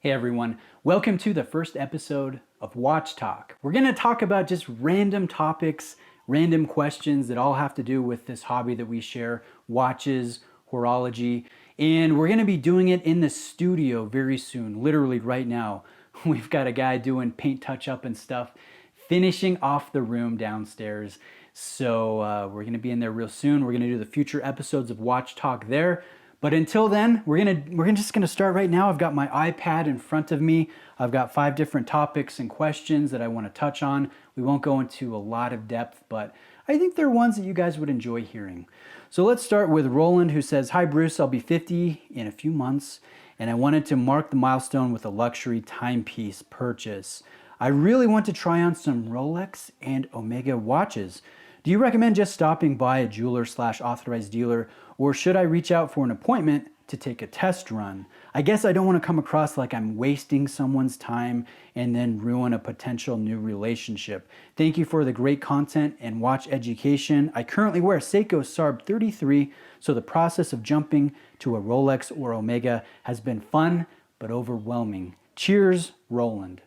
Hey everyone, welcome to the first episode of Watch Talk. We're going to talk about just random topics, random questions that all have to do with this hobby that we share, watches, horology, and we're going to be doing it in the studio very soon, literally right now. We've got a guy doing paint touch-up and stuff, finishing off the room downstairs. So we're going to be in there real soon. We're going to do the future episodes of Watch Talk there. But until then, we're just gonna start right now. I've got my iPad in front of me. I've got 5 different topics and questions that I want to touch on. We won't go into a lot of depth, but I think they're ones that you guys would enjoy hearing. So let's start with Roland, who says, "Hi Bruce, I'll be 50 in a few months, and I wanted to mark the milestone with a luxury timepiece purchase. I really want to try on some Rolex and Omega watches. Do you recommend just stopping by a jeweler/authorized dealer, or should I reach out for an appointment to take a test run? I guess I don't want to come across like I'm wasting someone's time and then ruin a potential new relationship. Thank you for the great content and watch education. I currently wear a Seiko SARB 33, so the process of jumping to a Rolex or Omega has been fun but overwhelming. Cheers, Roland."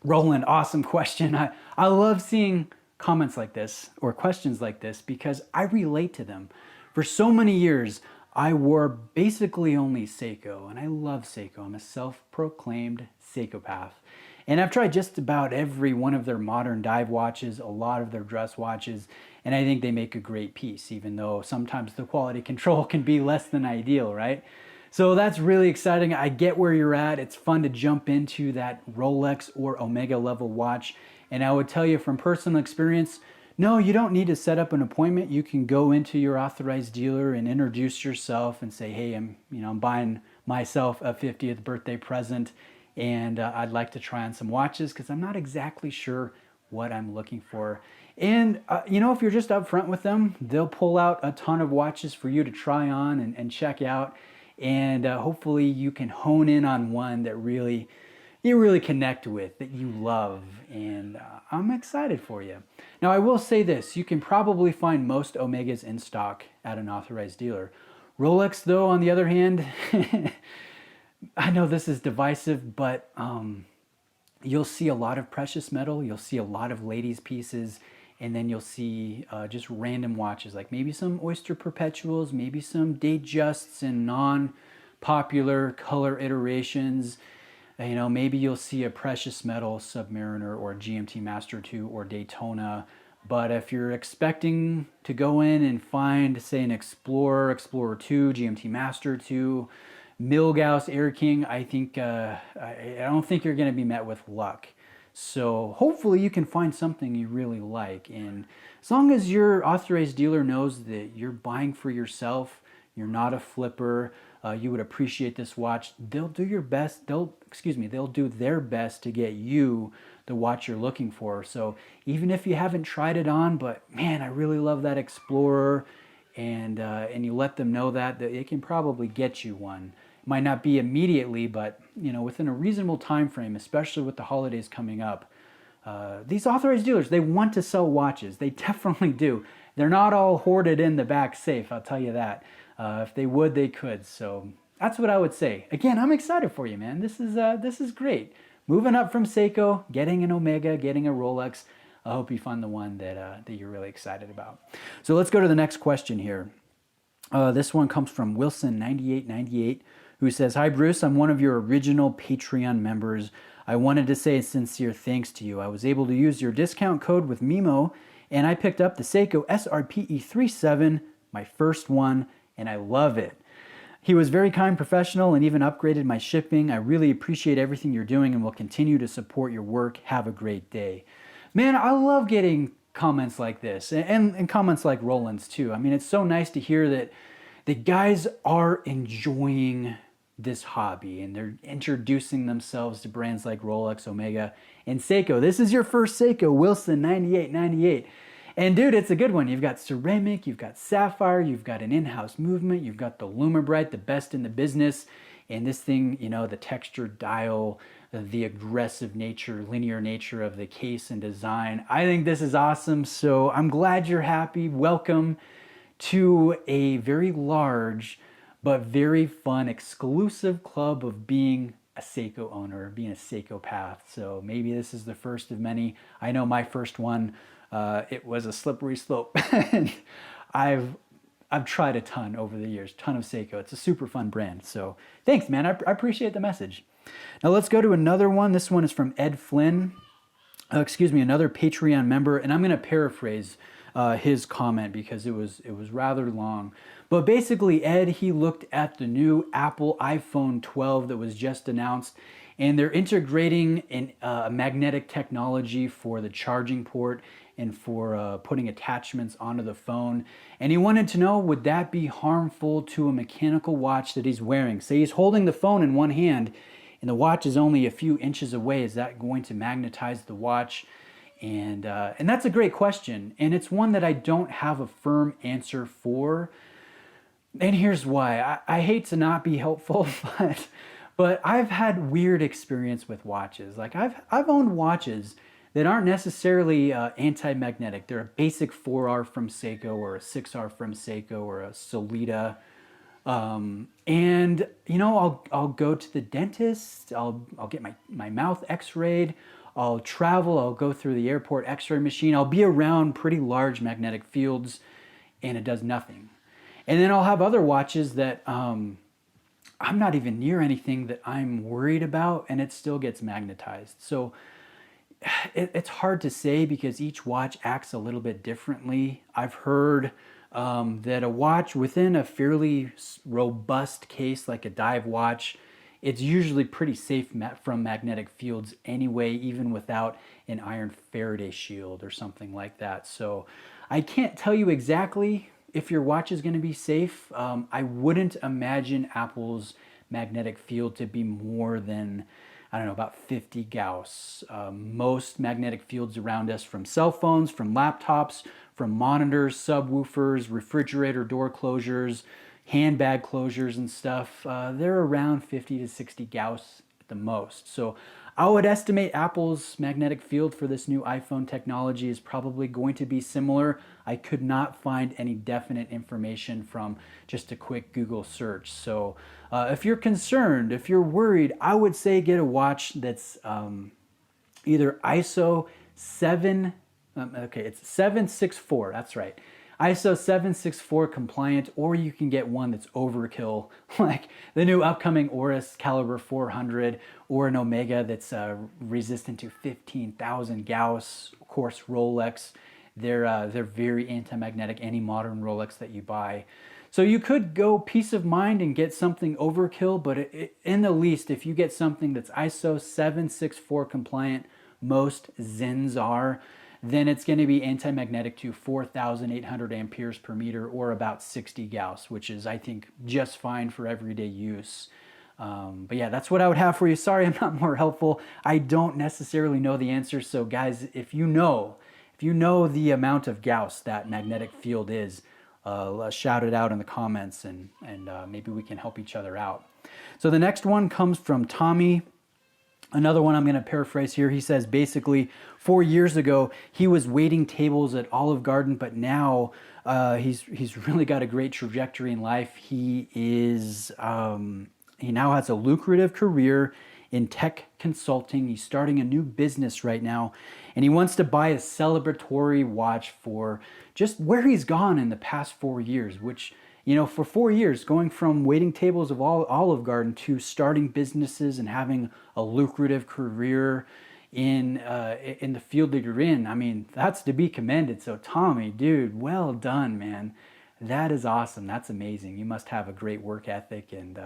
Roland, awesome question. I love seeing comments like this or questions like this because I relate to them. For so many years, I wore basically only Seiko, and I love Seiko. I'm a self-proclaimed Seikopath. And I've tried just about every one of their modern dive watches, a lot of their dress watches, and I think they make a great piece, even though sometimes the quality control can be less than ideal, right? So that's really exciting. I get where you're at. It's fun to jump into that Rolex or Omega level watch. And I would tell you from personal experience, no, you don't need to set up an appointment. You can go into your authorized dealer and introduce yourself and say, "Hey, I'm buying myself a 50th birthday present, and I'd like to try on some watches because I'm not exactly sure what I'm looking for." And if you're just upfront with them, they'll pull out a ton of watches for you to try on and check out. And hopefully you can hone in on one that you really connect with, that you love, and I'm excited for you. Now I will say this, you can probably find most Omegas in stock at an authorized dealer. Rolex though, on the other hand, I know this is divisive, but you'll see a lot of precious metal, you'll see a lot of ladies' pieces, and then you'll see just random watches, like maybe some Oyster Perpetuals, maybe some Datejusts and non-popular color iterations. Maybe you'll see a precious metal Submariner or a GMT Master 2 or Daytona. But if you're expecting to go in and find, say, an Explorer, Explorer 2, GMT Master 2, Milgauss Air King, I don't think you're going to be met with luck. So hopefully you can find something you really like. And as long as your authorized dealer knows that you're buying for yourself, you're not a flipper, you would appreciate this watch, they'll do their best to get you the watch you're looking for. So even if you haven't tried it on, but man, I really love that Explorer, and you let them know that it can probably get you one. Might not be immediately, but within a reasonable time frame, especially with the holidays coming up. These authorized dealers, they want to sell watches. They definitely do. They're not all hoarded in the back safe, I'll tell you that. If they would, they could. So that's what I would say. Again, I'm excited for you, man. This is great. Moving up from Seiko, getting an Omega, getting a Rolex. I hope you find the one that you're really excited about. So let's go to the next question here. This one comes from Wilson9898, who says, "Hi Bruce, I'm one of your original Patreon members. I wanted to say a sincere thanks to you. I was able to use your discount code with Mimo, and I picked up the Seiko SRPE37, my first one, and I love it. He was very kind, professional, and even upgraded my shipping. I really appreciate everything you're doing and will continue to support your work. Have a great day." Man, I love getting comments like this and comments like Roland's too. I mean, it's so nice to hear that the guys are enjoying this hobby and they're introducing themselves to brands like Rolex, Omega, and Seiko. This is your first Seiko, Wilson9898. And dude, it's a good one. You've got ceramic, you've got sapphire, you've got an in-house movement, you've got the Lumibrite, the best in the business. And this thing, the textured dial, the aggressive nature, linear nature of the case and design. I think this is awesome. So I'm glad you're happy. Welcome to a very large but very fun exclusive club of being a Seiko owner, being a Seikopath. So maybe this is the first of many. I know my first one, it was a slippery slope. And I've tried a ton over the years, ton of Seiko. It's a super fun brand. So thanks, man. I appreciate the message. Now let's go to another one. This one is from Ed Flynn. Another Patreon member, and I'm going to paraphrase his comment because it was rather long. But basically, Ed, he looked at the new Apple iPhone 12 that was just announced, and they're integrating a magnetic technology for the charging port and for putting attachments onto the phone. And he wanted to know, would that be harmful to a mechanical watch that he's wearing? Say he's holding the phone in one hand, and the watch is only a few inches away. Is that going to magnetize the watch? And that's a great question. And it's one that I don't have a firm answer for. And here's why. I hate to not be helpful, but I've had weird experience with watches. Like I've owned watches that aren't necessarily anti-magnetic. They're a basic 4R from Seiko or a 6R from Seiko or a Solita. And you know, I'll go to the dentist, I'll get my mouth x-rayed, I'll travel, I'll go through the airport x-ray machine, I'll be around pretty large magnetic fields and it does nothing. And then I'll have other watches that I'm not even near anything that I'm worried about and it still gets magnetized. So it's hard to say because each watch acts a little bit differently. I've heard that a watch within a fairly robust case, like a dive watch, it's usually pretty safe from magnetic fields anyway, even without an iron Faraday shield or something like that. So I can't tell you exactly if your watch is going to be safe. I wouldn't imagine Apple's magnetic field to be more than, I don't know, about 50 Gauss. Most magnetic fields around us, from cell phones, from laptops, from monitors, subwoofers, refrigerator door closures, handbag closures and stuff, they're around 50 to 60 Gauss at the most. So I would estimate Apple's magnetic field for this new iPhone technology is probably going to be similar. I could not find any definite information from just a quick Google search. So if you're concerned, if you're worried, I would say get a watch that's either ISO 764, that's right. ISO 764 compliant, or you can get one that's overkill, like the new upcoming Oris Caliber 400 or an Omega that's resistant to 15,000 Gauss. Of course, Rolex, they're very anti-magnetic, any modern Rolex that you buy. So you could go peace of mind and get something overkill, but in the least, if you get something that's ISO 764 compliant, most Zens are, then it's going to be anti-magnetic to 4,800 amperes per meter or about 60 Gauss, which is, I think, just fine for everyday use. But yeah, that's what I would have for you. Sorry I'm not more helpful. I don't necessarily know the answer. So guys, if you know the amount of Gauss that magnetic field is, shout it out in the comments and maybe we can help each other out. So the next one comes from Tommy. Another one I'm going to paraphrase here. He says basically 4 years ago he was waiting tables at Olive Garden, but now he's really got a great trajectory in life. He now has a lucrative career in tech consulting. He's starting a new business right now, and he wants to buy a celebratory watch for just where he's gone in the past 4 years, which, you know, for 4 years, going from waiting tables of Olive Garden to starting businesses and having a lucrative career in the field that you're in, I mean, that's to be commended. So Tommy, dude, well done, man. That is awesome. That's amazing. You must have a great work ethic, and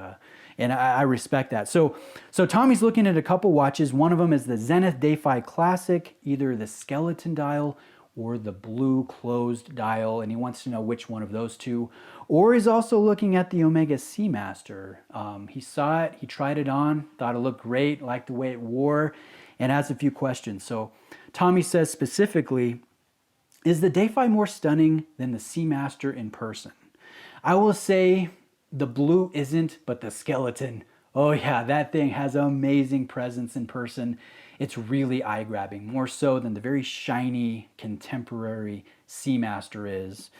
I respect that. So Tommy's looking at a couple watches. One of them is the Zenith Defy Classic, either the skeleton dial or the blue closed dial, and he wants to know which one of those two. Or he's also looking at the Omega Seamaster. He saw it, he tried it on, thought it looked great, liked the way it wore, and has a few questions. So Tommy says specifically, is the Defy more stunning than the Seamaster in person? I will say the blue isn't, but the skeleton, oh yeah, that thing has amazing presence in person. It's really eye-grabbing, more so than the very shiny contemporary Seamaster is.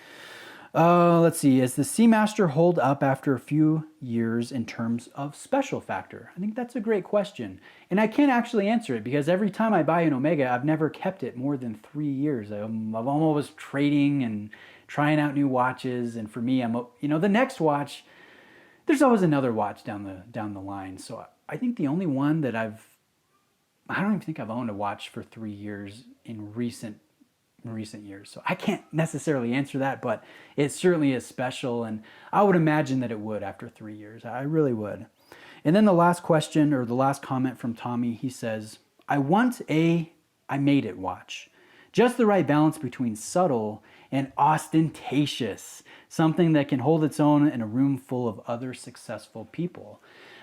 Let's see. Is the Seamaster hold up after a few years in terms of special factor? I think that's a great question. And I can't actually answer it because every time I buy an Omega, I've never kept it more than 3 years. I'm always trading and trying out new watches. And for me, the next watch, there's always another watch down the line. So I think the only one that I don't even think I've owned a watch for 3 years in recent years. So I can't necessarily answer that, but it certainly is special, and I would imagine that it would after 3 years. I really would. And then the last question, or the last comment from Tommy, he says, I want a I made it watch. Just the right balance between subtle and ostentatious. Something that can hold its own in a room full of other successful people.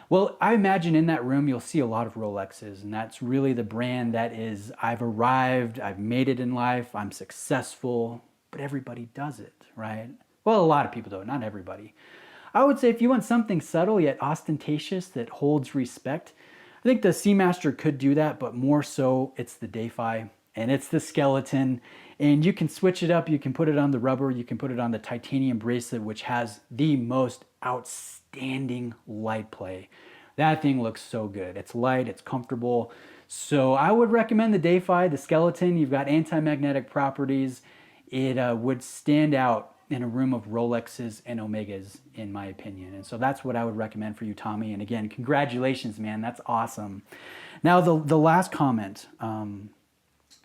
Well, I imagine in that room you'll see a lot of Rolexes, and that's really the brand that is, I've arrived, I've made it in life, I'm successful, but everybody does it, right? Well, a lot of people do it, not everybody. I would say if you want something subtle yet ostentatious that holds respect, I think the Seamaster could do that, but more so it's the Defy and it's the skeleton, and you can switch it up. You can put it on the rubber, you can put it on the titanium bracelet, which has the most outstanding light play. That thing looks so good. It's light, it's comfortable. So I would recommend the Defy, the skeleton. You've got anti-magnetic properties. It would stand out in a room of Rolexes and Omegas, in my opinion. And so that's what I would recommend for you, Tommy. And again, congratulations, man. That's awesome. Now, the last comment.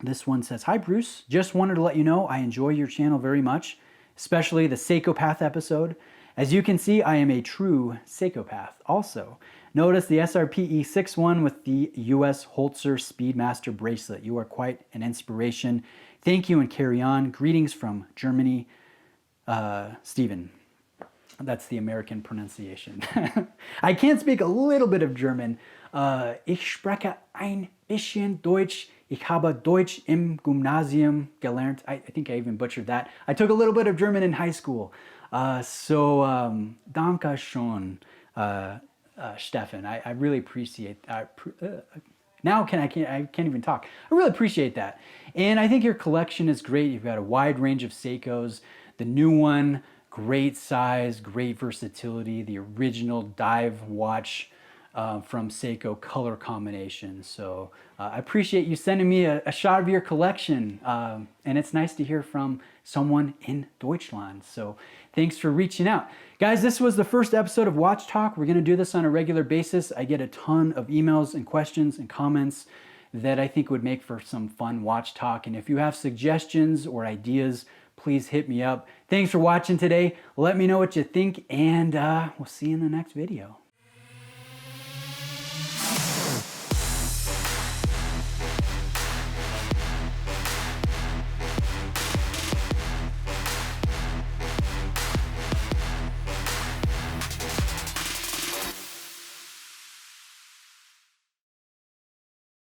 This one says, hi, Bruce. Just wanted to let you know I enjoy your channel very much, especially the Seikopath episode. As you can see, I am a true Seikopath also. Notice the SRP E61 with the US Holzer Speedmaster bracelet. You are quite an inspiration. Thank you and carry on. Greetings from Germany, Steven. That's the American pronunciation. I can speak a little bit of German. Ich spreche ein bisschen Deutsch. Ich habe Deutsch im Gymnasium gelernt. I think I even butchered that. I took a little bit of German in high school. Danke schön, Stefan. I really appreciate that. I can't even talk. I really appreciate that. And I think your collection is great. You've got a wide range of Seikos. The new one, great size, great versatility. The original dive watch from Seiko color combination. So I appreciate you sending me a shot of your collection. And it's nice to hear from someone in Deutschland. So thanks for reaching out. Guys, this was the first episode of Watch Talk. We're going to do this on a regular basis. I get a ton of emails and questions and comments that I think would make for some fun watch talk. And if you have suggestions or ideas, please hit me up. Thanks for watching today. Let me know what you think, and we'll see you in the next video.